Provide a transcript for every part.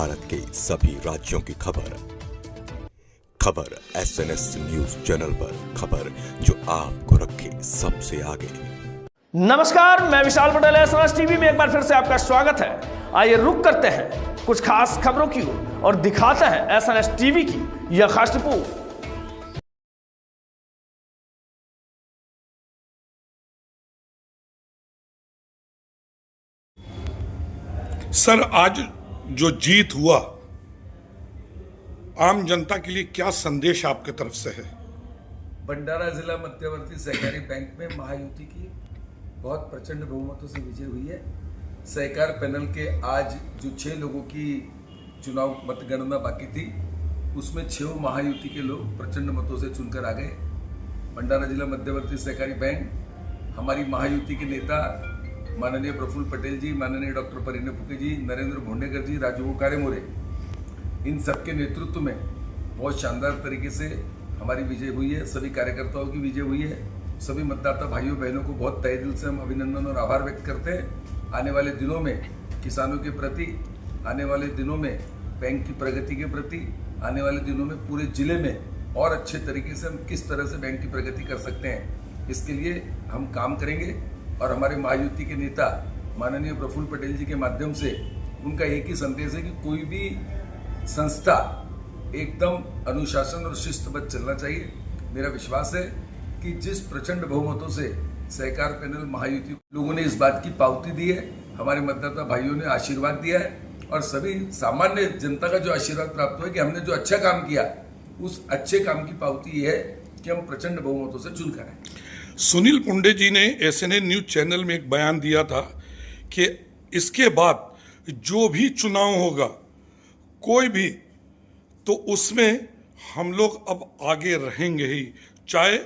भारत के सभी राज्यों की खबर SNS न्यूज चैनल पर, खबर जो आपको रखे सबसे आगे। नमस्कार, मैं विशाल पटेल, SNS टीवी में एक बार फिर से आपका स्वागत है। आइए रुक करते हैं कुछ खास खबरों की ओर और दिखाते हैं SNS टीवी की यह खास रिपोर्ट। सर, आज जो जीत हुआ, आम जनता के लिए क्या संदेश आपके तरफ से है? भंडारा जिला मध्यवर्ती सहकारी बैंक में महायुति की बहुत प्रचंड बहुमतों से विजय हुई है। सहकार पैनल के आज जो 6 लोगों की चुनाव मतगणना बाकी थी, उसमें 6 महायुति के लोग प्रचंड मतों से चुनकर आ गए। भंडारा जिला मध्यवर्ती सहकारी बैंक, हमारी महायुति के नेता माननीय प्रफुल्ल पटेल जी, माननीय डॉक्टर परिणय फुके जी, नरेंद्र भोंडेकर जी, राजू कारेमोरे, इन सबके नेतृत्व में बहुत शानदार तरीके से हमारी विजय हुई है। सभी कार्यकर्ताओं की विजय हुई है। सभी मतदाता भाइयों बहनों को बहुत तहे दिल से हम अभिनंदन और आभार व्यक्त करते हैं। आने वाले दिनों में किसानों के प्रति, आने वाले दिनों में बैंक की प्रगति के प्रति, आने वाले दिनों में पूरे जिले में और अच्छे तरीके से हम किस तरह से बैंक की प्रगति कर सकते हैं, इसके लिए हम काम करेंगे। और हमारे महायुति के नेता माननीय प्रफुल्ल पटेल जी के माध्यम से उनका एक ही संदेश है कि कोई भी संस्था एकदम अनुशासन और शिस्तबद्ध चलना चाहिए। मेरा विश्वास है कि जिस प्रचंड बहुमतों से सहकार पैनल महायुति लोगों ने इस बात की पावती दी है, हमारे मतदाता भाइयों ने आशीर्वाद दिया है और सभी सामान्य जनता का जो आशीर्वाद प्राप्त हुआ है कि हमने जो अच्छा काम किया, उस अच्छे काम की पावती ये है कि हम प्रचंड बहुमतों से चुनकर आए। सुनील पुंडे जी ने SNA न्यूज चैनल में एक बयान दिया था कि इसके बाद जो भी चुनाव होगा कोई भी, तो उसमें हम लोग अब आगे रहेंगे ही, चाहे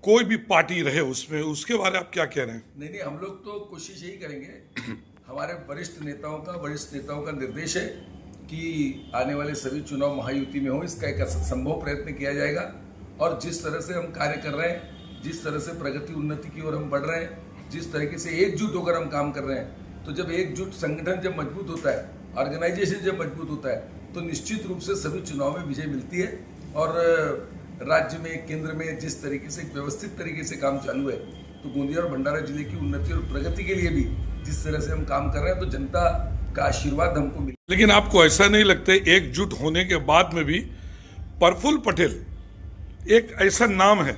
कोई भी पार्टी रहे उसमें। उसके बारे में आप क्या कह रहे हैं? नहीं, हम लोग तो कोशिश यही करेंगे। हमारे वरिष्ठ नेताओं का निर्देश है कि आने वाले सभी चुनाव महायुति में हो, इसका एक संभव प्रयत्न किया जाएगा। और जिस तरह से हम कार्य कर रहे हैं, जिस तरह से प्रगति उन्नति की ओर हम बढ़ रहे हैं, जिस तरीके से एकजुट होकर हम काम कर रहे हैं, तो जब एकजुट संगठन जब मजबूत होता है, ऑर्गेनाइजेशन जब मजबूत होता है, तो निश्चित रूप से सभी चुनाव में विजय मिलती है। और राज्य में, केंद्र में जिस तरीके से एक व्यवस्थित तरीके से काम चालू है, तो गोंदिया और भंडारा जिले की उन्नति और प्रगति के लिए भी जिस तरह से हम काम कर रहे हैं, तो जनता का आशीर्वाद हमको मिले। लेकिन आपको ऐसा नहीं लगता एकजुट होने के बाद में भी प्रफुल्ल पटेल एक ऐसा नाम है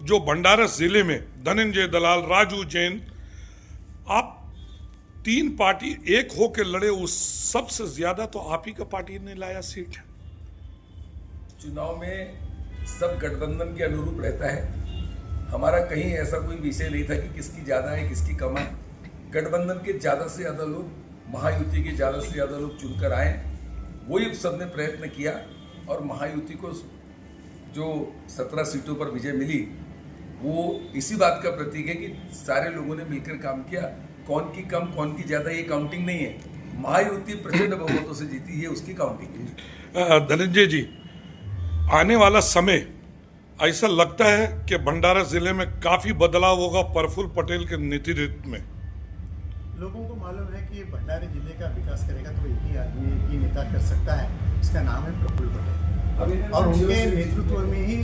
जो भंडारा जिले में धनंजय दलाल, राजू जैन, आप 3 पार्टी एक होकर लड़े, उस सबसे ज्यादा तो आप ही का पार्टी ने लाया सीट। चुनाव में सब गठबंधन के अनुरूप रहता है। हमारा कहीं ऐसा कोई विषय नहीं था कि किसकी ज्यादा है किसकी कम है। गठबंधन के ज्यादा से ज्यादा लोग, महायुति के ज्यादा से ज्यादा लोग चुनकर आए, वही सबने प्रयत्न किया और महायुति को जो 17 सीटों पर विजय मिली, वो इसी बात का प्रतीक है कि सारे लोगों ने मिलकर काम किया। कौन की कम कौन की ज्यादा, ये काउंटिंग नहीं है। महायुति प्रचंड बहुमतों से जीती है, उसकी काउंटिंग है। धनंजय जी, आने वाला समय ऐसा लगता है कि भंडारा जिले में काफी बदलाव होगा प्रफुल्ल पटेल के नेतृत्व में। लोगों को मालूम है कि भंडारा जिले का विकास करेगा तो एक ही आदमी, एक ही नेता कर सकता है। इसका नाम है प्रफुल्ल पटेल और उनके नेतृत्व में ही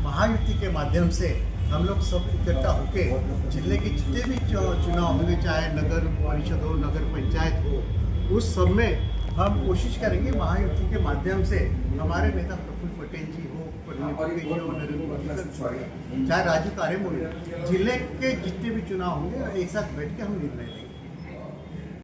महायुति के माध्यम से हम लोग सब इकट्ठा होके जिले के जितने भी चुनाव होंगे, चाहे नगर परिषद हो, नगर पंचायत हो, उस सब में हम कोशिश करेंगे महायुति के माध्यम से हमारे नेता प्रफुल्ल पटेल जी हो, चाहे राजू कारेमोरे, जिले के जितने भी चुनाव होंगे एक साथ बैठ के हम निर्णय लेंगे।